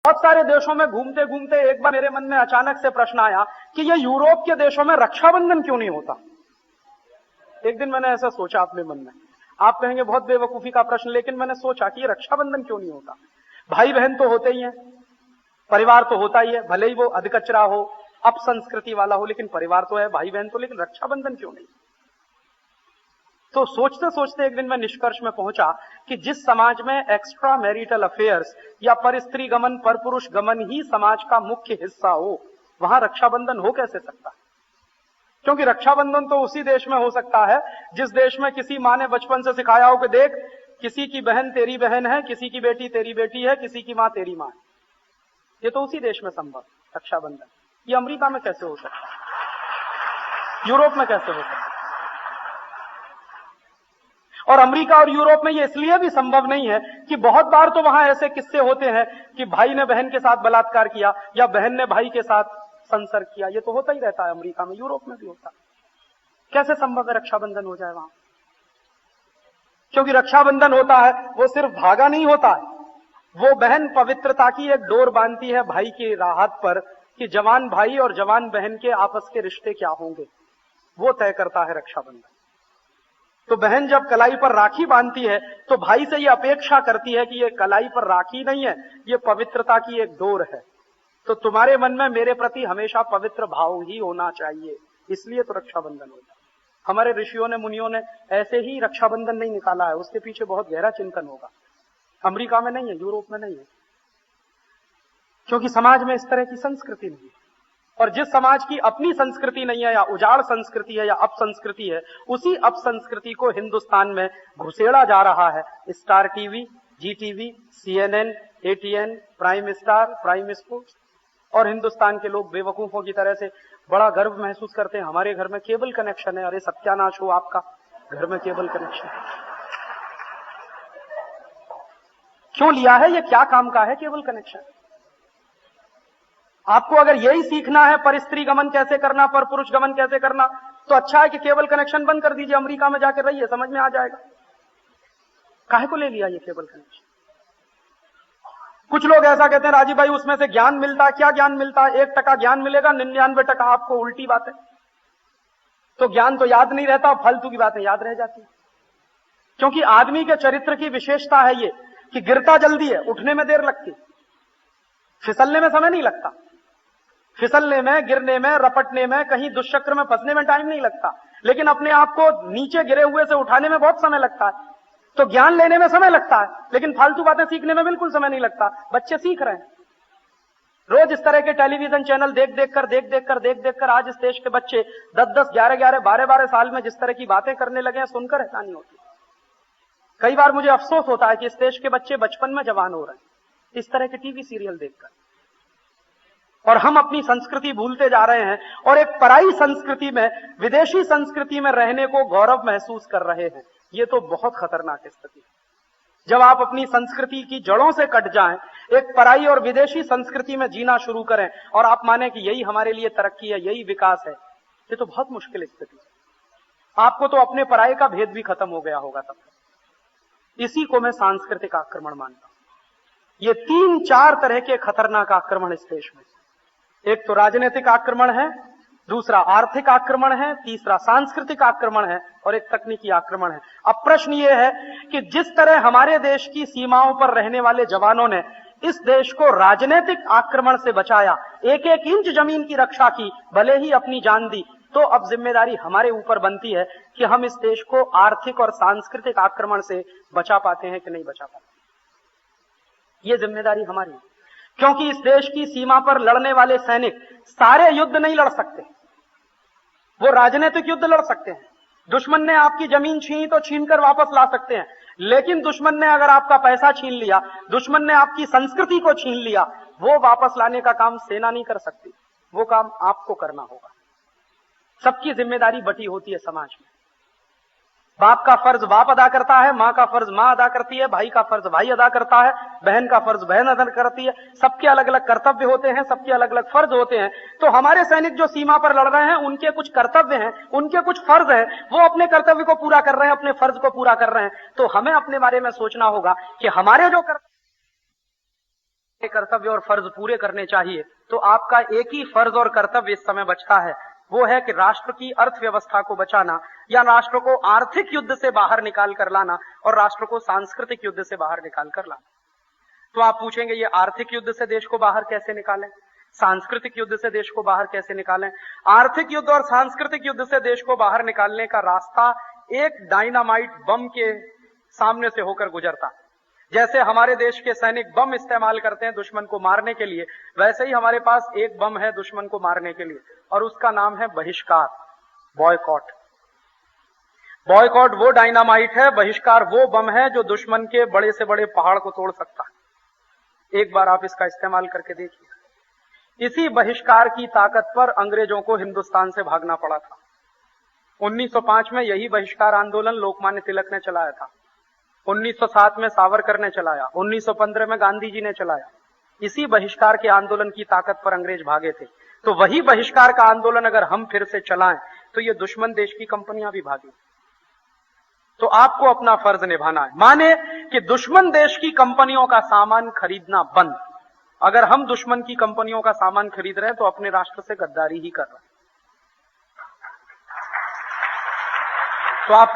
बहुत सारे देशों में घूमते घूमते एक बार मेरे मन में अचानक से प्रश्न आया कि ये यूरोप के देशों में रक्षाबंधन क्यों नहीं होता। एक दिन मैंने ऐसा सोचा अपने मन में। आप कहेंगे बहुत बेवकूफी का प्रश्न, लेकिन मैंने सोचा कि ये रक्षाबंधन क्यों नहीं होता। भाई बहन तो होते ही हैं, परिवार तो होता ही है, भले ही वो अधकचरा हो, अपसंस्कृति वाला हो, लेकिन परिवार तो है, भाई बहन तो, लेकिन रक्षाबंधन क्यों नहीं। तो सोचते सोचते एक दिन मैं निष्कर्ष में पहुंचा कि जिस समाज में एक्स्ट्रा मैरिटल अफेयर्स या पर स्त्री गमन पर पुरुष गमन ही समाज का मुख्य हिस्सा हो, वहां रक्षाबंधन हो कैसे सकता है। क्योंकि रक्षाबंधन तो उसी देश में हो सकता है जिस देश में किसी माँ ने बचपन से सिखाया हो कि देख, किसी की बहन तेरी बहन है, किसी की बेटी तेरी बेटी है, किसी की माँ तेरी माँ है। ये तो उसी देश में संभव रक्षाबंधन। ये अमेरिका में कैसे हो सकता है, यूरोप में कैसे हो सकता है। और अमेरिका और यूरोप में ये इसलिए भी संभव नहीं है कि बहुत बार तो वहां ऐसे किस्से होते हैं कि भाई ने बहन के साथ बलात्कार किया या बहन ने भाई के साथ संसर्ग किया। ये तो होता ही रहता है अमेरिका में, यूरोप में भी होता है। कैसे संभव है रक्षाबंधन हो जाए वहां। क्योंकि रक्षाबंधन होता है वो सिर्फ धागा नहीं होता है, वो बहन पवित्रता की एक डोर बांधती है भाई की राहत पर कि जवान भाई और जवान बहन के आपस के रिश्ते क्या होंगे, वो तय करता है रक्षाबंधन। तो बहन जब कलाई पर राखी बांधती है तो भाई से ये अपेक्षा करती है कि ये कलाई पर राखी नहीं है, ये पवित्रता की एक डोर है। तो तुम्हारे मन में मेरे प्रति हमेशा पवित्र भाव ही होना चाहिए, इसलिए तो रक्षाबंधन होता है। हमारे ऋषियों ने मुनियों ने ऐसे ही रक्षाबंधन नहीं निकाला है, उसके पीछे बहुत गहरा चिंतन होगा। अमेरिका में नहीं है, यूरोप में नहीं है, क्योंकि समाज में इस तरह की संस्कृति नहीं है। और जिस समाज की अपनी संस्कृति नहीं है, या उजाड़ संस्कृति है, या अपसंस्कृति है, उसी अपसंस्कृति को हिंदुस्तान में घुसेड़ा जा रहा है। Star TV, Zee TV, CNN, ATN, prime star, prime sports. और हिंदुस्तान के लोग बेवकूफों की तरह से बड़ा गर्व महसूस करते हैं, हमारे घर में केबल कनेक्शन है। अरे सत्यानाश हो आपका, घर में केबल कनेक्शन क्यों लिया है, ये क्या काम का है केबल कनेक्शन। आपको अगर यही सीखना है पर स्त्री गमन कैसे करना, पर पुरुष गमन कैसे करना, तो अच्छा है कि केबल कनेक्शन बंद कर दीजिए, अमेरिका में जाकर रहिए, समझ में आ जाएगा। काहे को ले लिया ये केबल कनेक्शन। कुछ लोग ऐसा कहते हैं राजीव भाई उसमें से ज्ञान मिलता है। क्या ज्ञान मिलता है? 1% ज्ञान मिलेगा, 99% आपको उल्टी बात है। तो ज्ञान तो याद नहीं रहता, फालतू की बातें याद रह जाती है। क्योंकि आदमी के चरित्र की विशेषता है ये कि गिरता जल्दी है, उठने में देर लगती, फिसलने में समय नहीं लगता। फिसलने में, गिरने में, रपटने में, कहीं दुष्चक्र में फंसने में टाइम नहीं लगता, लेकिन अपने आप को नीचे गिरे हुए से उठाने में बहुत समय लगता है। तो ज्ञान लेने में समय लगता है, लेकिन फालतू बातें सीखने में बिल्कुल समय नहीं लगता। बच्चे सीख रहे हैं रोज इस तरह के टेलीविजन चैनल देख देख कर आज इस देश के बच्चे 10-10, 11-11, 12-12 साल में जिस तरह की बातें करने लगे हैं, सुनकर हैरानी होती है। कई बार मुझे अफसोस होता है कि इस देश के बच्चे बचपन में जवान हो रहे हैं इस तरह के टीवी सीरियल देखकर, और हम अपनी संस्कृति भूलते जा रहे हैं और एक पराई संस्कृति में, विदेशी संस्कृति में रहने को गौरव महसूस कर रहे हैं। ये तो बहुत खतरनाक स्थिति है। जब आप अपनी संस्कृति की जड़ों से कट जाएं, एक पराई और विदेशी संस्कृति में जीना शुरू करें और आप माने कि यही हमारे लिए तरक्की है, यही विकास है, ये तो बहुत मुश्किल स्थिति है। आपको तो अपने पराये का भेद भी खत्म हो गया होगा तब। इसी को मैं सांस्कृतिक आक्रमण मानता हूं। ये 3-4 तरह के खतरनाक आक्रमण इस देश में। एक तो राजनीतिक आक्रमण है, दूसरा आर्थिक आक्रमण है, तीसरा सांस्कृतिक आक्रमण है, और एक तकनीकी आक्रमण है। अब प्रश्न ये है कि जिस तरह हमारे देश की सीमाओं पर रहने वाले जवानों ने इस देश को राजनीतिक आक्रमण से बचाया, 1-1 इंच जमीन की रक्षा की, भले ही अपनी जान दी, तो अब जिम्मेदारी हमारे ऊपर बनती है कि हम इस देश को आर्थिक और सांस्कृतिक आक्रमण से बचा पाते हैं कि नहीं बचा पाते। ये जिम्मेदारी हमारी है। क्योंकि इस देश की सीमा पर लड़ने वाले सैनिक सारे युद्ध नहीं लड़ सकते, वो राजनीतिक युद्ध लड़ सकते हैं। दुश्मन ने आपकी जमीन छीनी तो छीनकर वापस ला सकते हैं, लेकिन दुश्मन ने अगर आपका पैसा छीन लिया, दुश्मन ने आपकी संस्कृति को छीन लिया, वो वापस लाने का काम सेना नहीं कर सकती, वो काम आपको करना होगा। सबकी जिम्मेदारी बटी होती है समाज में। बाप का फर्ज बाप अदा करता है, माँ का फर्ज माँ अदा करती है, भाई का फर्ज भाई अदा करता है, बहन का फर्ज बहन अदा करती है। सबके अलग अलग कर्तव्य होते हैं, सबके अलग अलग फर्ज होते हैं। तो हमारे सैनिक जो सीमा पर लड़ रहे हैं, उनके कुछ कर्तव्य हैं, उनके कुछ फर्ज हैं, वो अपने कर्तव्य को पूरा कर रहे हैं, अपने फर्ज को पूरा कर रहे हैं। तो हमें अपने बारे में सोचना होगा कि हमारे जो कर्तव्य कर्तव्य और फर्ज पूरे करने चाहिए, तो आपका एक ही फर्ज और कर्तव्य इस समय बचता है, वो है कि राष्ट्र की अर्थव्यवस्था को बचाना या राष्ट्र को आर्थिक युद्ध से बाहर निकाल कर लाना और राष्ट्र को सांस्कृतिक युद्ध से बाहर निकाल कर लाना। तो आप पूछेंगे ये आर्थिक युद्ध से देश को बाहर कैसे निकालें, सांस्कृतिक युद्ध से देश को बाहर कैसे निकालें? आर्थिक युद्ध और सांस्कृतिक युद्ध से देश को बाहर निकालने का रास्ता एक डायनामाइट बम के सामने से होकर गुजरता। जैसे हमारे देश के सैनिक बम इस्तेमाल करते हैं दुश्मन को मारने के लिए, वैसे ही हमारे पास एक बम है दुश्मन को मारने के लिए, और उसका नाम है बहिष्कार, बॉयकॉट। बॉयकॉट वो डायनामाइट है, बहिष्कार वो बम है जो दुश्मन के बड़े से बड़े पहाड़ को तोड़ सकता है। एक बार आप इसका इस्तेमाल करके देखिए। इसी बहिष्कार की ताकत पर अंग्रेजों को हिंदुस्तान से भागना पड़ा था। 1905 में यही बहिष्कार आंदोलन लोकमान्य तिलक ने चलाया था, 1907 में सावरकर ने चलाया, 1915 में गांधी जी ने चलाया। इसी बहिष्कार के आंदोलन की ताकत पर अंग्रेज भागे थे। तो वही बहिष्कार का आंदोलन अगर हम फिर से चलाएं तो ये दुश्मन देश की कंपनियां भी भागी। तो आपको अपना फर्ज निभाना है, माने कि दुश्मन देश की कंपनियों का सामान खरीदना बंद। अगर हम दुश्मन की कंपनियों का सामान खरीद रहे हैं तो अपने राष्ट्र से गद्दारी ही कर रहे हैं। तो आप